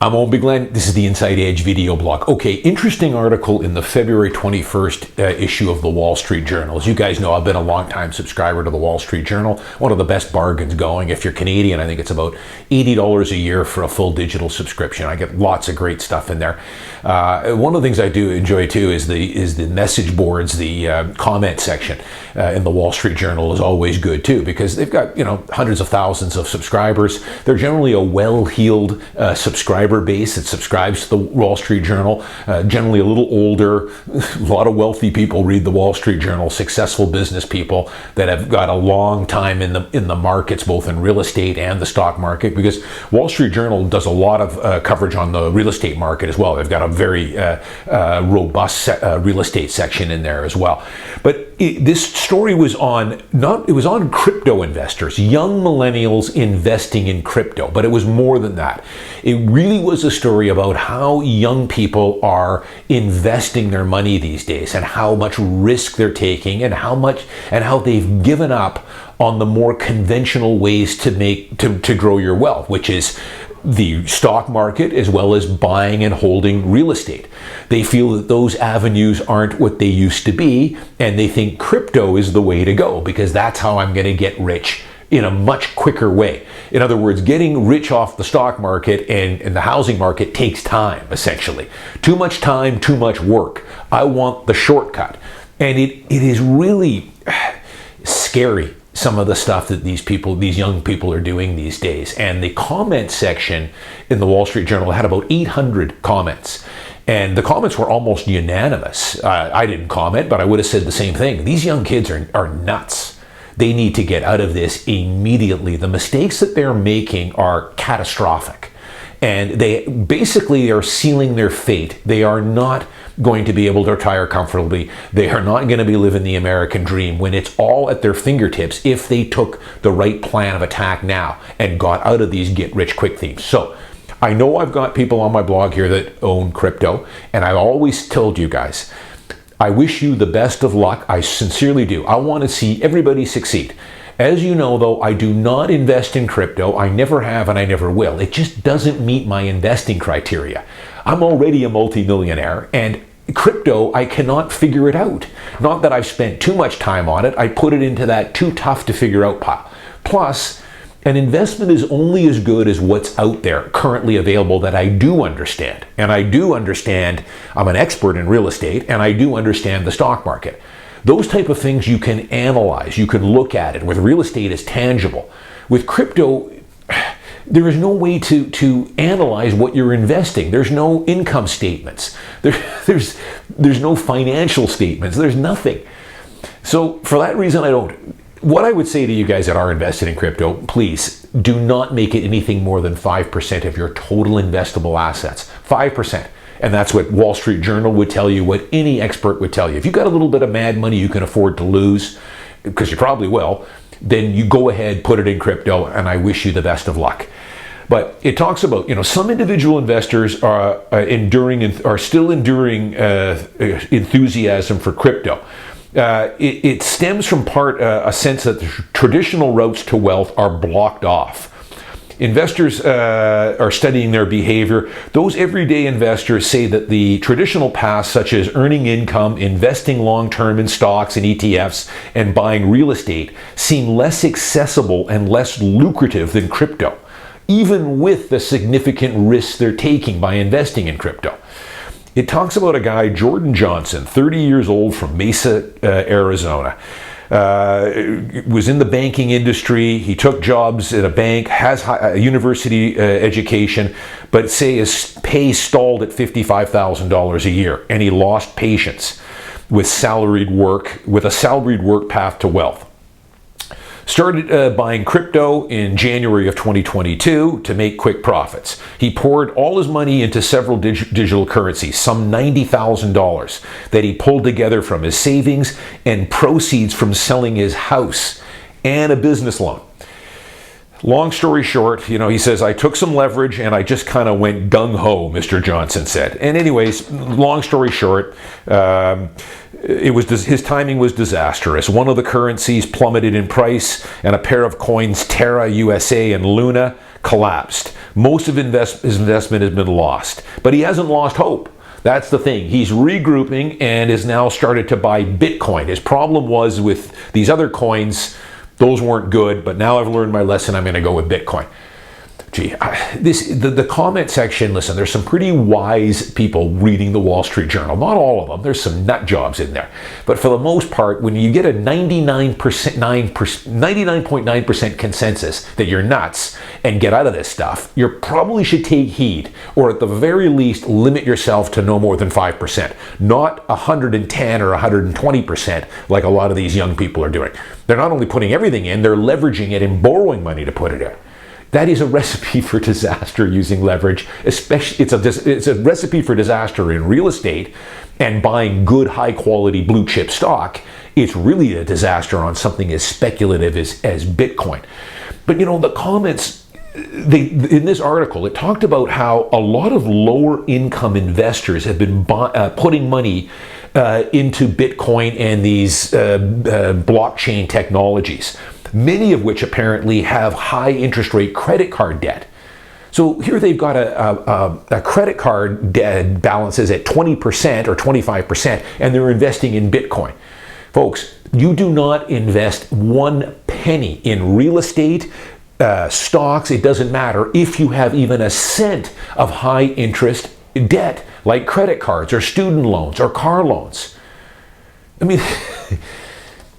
I'm Owen Bigland. This is the Inside Edge video blog. Okay, interesting article in the February 21st issue of the Wall Street Journal. As you guys know, I've been a long-time subscriber to the Wall Street Journal. One of the best bargains going. If you're Canadian, I think it's about $80 a year for a full digital subscription. I get lots of great stuff in there. One of the things I do enjoy too is the message boards, the comment section in the Wall Street Journal is always good too, because they've got, hundreds of thousands of subscribers. They're generally a well-heeled subscriber base that subscribes to the Wall Street Journal, generally a little older. A lot of wealthy people read the Wall Street Journal, successful business people that have got a long time in the markets, both in real estate and the stock market, because Wall Street Journal does a lot of coverage on the real estate market as well. They've got a very robust real estate section in there as well. But this story was on crypto investors, young millennials investing in crypto, but it was more than that. It really was a story about how young people are investing their money these days and how much risk they're taking and how they've given up on the more conventional ways to grow your wealth, which is the stock market as well as buying and holding real estate. They feel that those avenues aren't what they used to be, and they think crypto is the way to go because that's how I'm going to get rich in a much quicker way. In other words, getting rich off the stock market and the housing market takes time, essentially. Too much time, too much work. I want the shortcut. And it is really scary, some of the stuff that these young people are doing these days. And the comment section in the Wall Street Journal had about 800 comments. And the comments were almost unanimous. I didn't comment, but I would have said the same thing. These young kids are nuts. They need to get out of this immediately. The mistakes that they're making are catastrophic. And they basically are sealing their fate. They are not going to be able to retire comfortably. They are not going to be living the American dream when it's all at their fingertips if they took the right plan of attack now and got out of these get-rich-quick themes. So I know I've got people on my blog here that own crypto, and I've always told you guys, I wish you the best of luck. I sincerely do. I want to see everybody succeed. As you know, though, I do not invest in crypto. I never have and I never will. It just doesn't meet my investing criteria. I'm already a multimillionaire, and crypto, I cannot figure it out. Not that I've spent too much time on it. I put it into that too tough to figure out pile. Plus, an investment is only as good as what's out there currently available that I do understand. And I do understand, I'm an expert in real estate, and I do understand the stock market. Those type of things you can analyze, you can look at it. With real estate, it's tangible. With crypto, there is no way to analyze what you're investing. There's no income statements. There's no financial statements. There's nothing. So for that reason, what I would say to you guys that are invested in crypto, please do not make it anything more than 5% of your total investable assets. 5%. And that's what Wall Street Journal would tell you, what any expert would tell you. If you've got a little bit of mad money you can afford to lose, because you probably will, then you go ahead, put it in crypto, and I wish you the best of luck. But it talks about, some individual investors are still enduring enthusiasm for crypto. It stems from a sense that the traditional routes to wealth are blocked off. Investors are studying their behavior. Those everyday investors say that the traditional paths, such as earning income, investing long-term in stocks and ETFs, and buying real estate, seem less accessible and less lucrative than crypto, even with the significant risks they're taking by investing in crypto. It talks about a guy, Jordan Johnson, 30 years old, from Mesa, Arizona. Was in the banking industry. He took jobs at a bank, has a university education, but his pay stalled at $55,000 a year, and he lost patience with a salaried work path to wealth. Started buying crypto in January of 2022 to make quick profits. He poured all his money into several digital currencies, some $90,000 that he pulled together from his savings and proceeds from selling his house and a business loan. Long story short, he says, I took some leverage and I just kind of went gung-ho, Mr. Johnson said. And anyways, long story short, his timing was disastrous. One of the currencies plummeted in price and a pair of coins, Terra USA and Luna, collapsed. Most of his investment has been lost, but he hasn't lost hope. That's the thing. He's regrouping and has now started to buy Bitcoin. His problem was with these other coins, those weren't good, but now I've learned my lesson. I'm going to go with Bitcoin. Gee, the comment section, listen, there's some pretty wise people reading the Wall Street Journal. Not all of them. There's some nut jobs in there. But for the most part, when you get a 99.9% consensus that you're nuts and get out of this stuff, you probably should take heed, or at the very least, limit yourself to no more than 5%, not 110 or 120% like a lot of these young people are doing. They're not only putting everything in, they're leveraging it and borrowing money to put it in. That is a recipe for disaster using leverage. Especially, it's a recipe for disaster in real estate and buying good, high-quality blue chip stock. It's really a disaster on something as speculative as Bitcoin. But the comments, in this article, it talked about how a lot of lower-income investors have been putting money into Bitcoin and these blockchain technologies, many of which apparently have high interest rate credit card debt. So here they've got a credit card debt balances at 20% or 25%, and they're investing in Bitcoin. Folks, you do not invest one penny in real estate, stocks, it doesn't matter, if you have even a cent of high interest debt, like credit cards or student loans or car loans. I mean,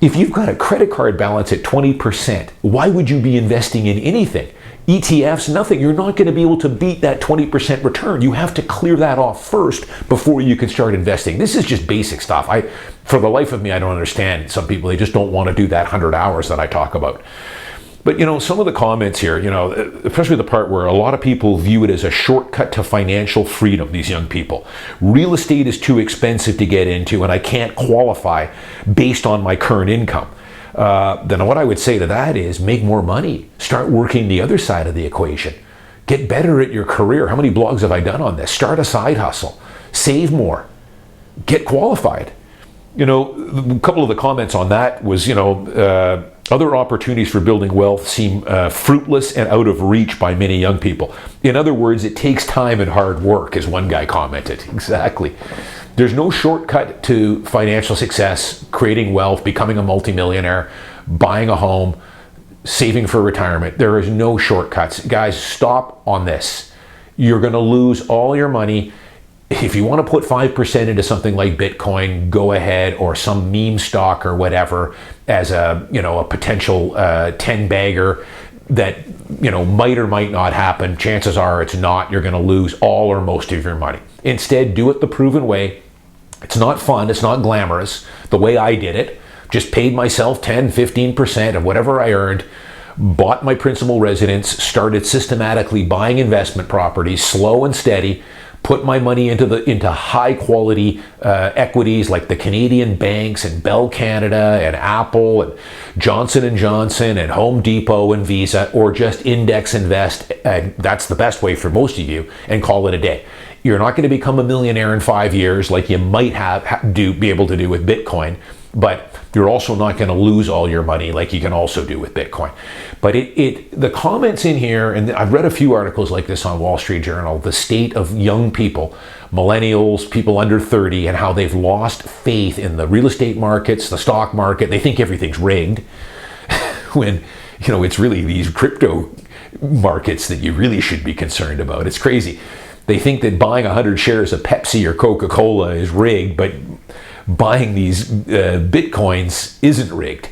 if you've got a credit card balance at 20%, why would you be investing in anything? ETFs, nothing. You're not going to be able to beat that 20% return. You have to clear that off first before you can start investing. This is just basic stuff. For the life of me, I don't understand. Some people, they just don't want to do that 100 hours that I talk about. But some of the comments here, especially the part where a lot of people view it as a shortcut to financial freedom, these young people. Real estate is too expensive to get into and I can't qualify based on my current income. Then what I would say to that is make more money. Start working the other side of the equation. Get better at your career. How many blogs have I done on this? Start a side hustle. Save more. Get qualified. A couple of the comments on that was, other opportunities for building wealth seem fruitless and out of reach by many young people. In other words, it takes time and hard work, as one guy commented. Exactly. There's no shortcut to financial success, creating wealth, becoming a multimillionaire, buying a home, saving for retirement. There is no shortcuts. Guys, stop on this. You're going to lose all your money. If you want to put 5% into something like Bitcoin, go ahead, or some meme stock or whatever as a potential 10-bagger that might or might not happen. Chances are it's not. You're going to lose all or most of your money. Instead, do it the proven way. It's not fun. It's not glamorous. The way I did it, just paid myself 10, 15% of whatever I earned, bought my principal residence, started systematically buying investment properties, slow and steady, put my money into high quality equities like the Canadian banks and Bell Canada and Apple and Johnson & Johnson and Home Depot and Visa, or just index invest. And that's the best way for most of you, and call it a day. You're not going to become a millionaire in 5 years like you might be able to do with Bitcoin, but you're also not going to lose all your money like you can also do with Bitcoin. But the comments in here, and I've read a few articles like this on Wall Street Journal, the state of young people, millennials, people under 30, and how they've lost faith in the real estate markets, the stock market. They think everything's rigged when, it's really these crypto markets that you really should be concerned about. It's crazy. They think that buying 100 shares of Pepsi or Coca-Cola is rigged, but buying these Bitcoins isn't rigged.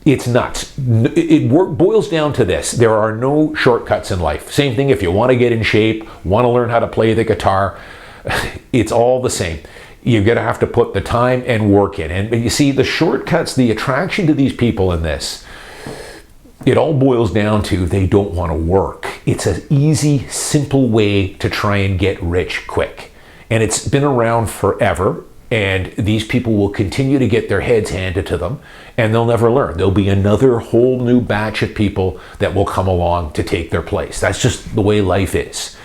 It's nuts. It boils down to this. There are no shortcuts in life. Same thing if you want to get in shape, want to learn how to play the guitar, it's all the same. You're going to have to put the time and work in. And you see, the shortcuts, the attraction to these people in this, it all boils down to they don't want to work. It's an easy, simple way to try and get rich quick. And it's been around forever. And these people will continue to get their heads handed to them, and they'll never learn. There'll be another whole new batch of people that will come along to take their place. That's just the way life is.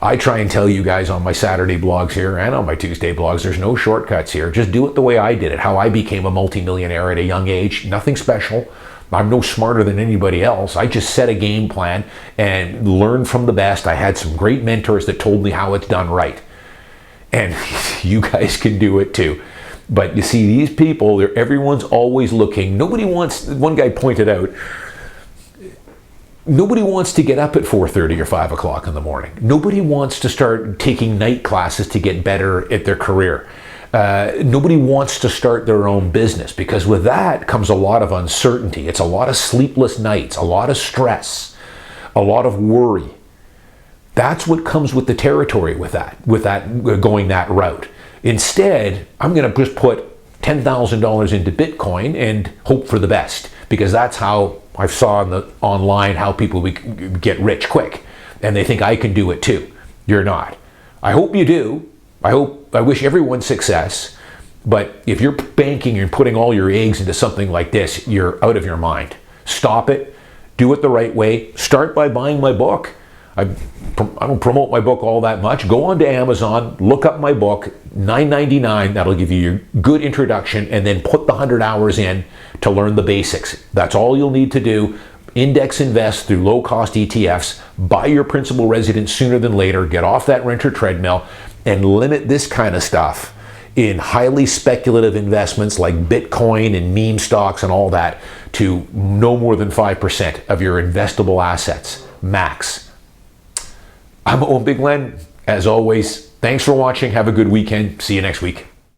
I try and tell you guys on my Saturday blogs here and on my Tuesday blogs, there's no shortcuts here. Just do it the way I did it, how I became a multimillionaire at a young age. Nothing special. I'm no smarter than anybody else. I just set a game plan and learned from the best. I had some great mentors that told me how it's done right. And you guys can do it too. But you see, these people, everyone's always looking. Nobody wants, one guy pointed out, nobody wants to get up at 4:30 or 5 o'clock in the morning. Nobody wants to start taking night classes to get better at their career. Nobody wants to start their own business, because with that comes a lot of uncertainty. It's a lot of sleepless nights, a lot of stress, a lot of worry. That's what comes with the territory with that going that route. Instead, I'm going to just put $10,000 into Bitcoin and hope for the best, because that's how I saw online how people get rich quick, and they think I can do it too. You're not. I hope you do. I wish everyone success, but if you're banking and putting all your eggs into something like this, you're out of your mind. Stop it. Do it the right way. Start by buying my book. I don't promote my book all that much. Go on to Amazon, look up my book, $9.99. That'll give you your good introduction, and then put the 100 hours in to learn the basics. That's all you'll need to do. Index invest through low-cost ETFs. Buy your principal residence sooner than later. Get off that renter treadmill and limit this kind of stuff in highly speculative investments like Bitcoin and meme stocks and all that to no more than 5% of your investable assets, max. I'm Owen Bigland. As always, thanks for watching. Have a good weekend. See you next week.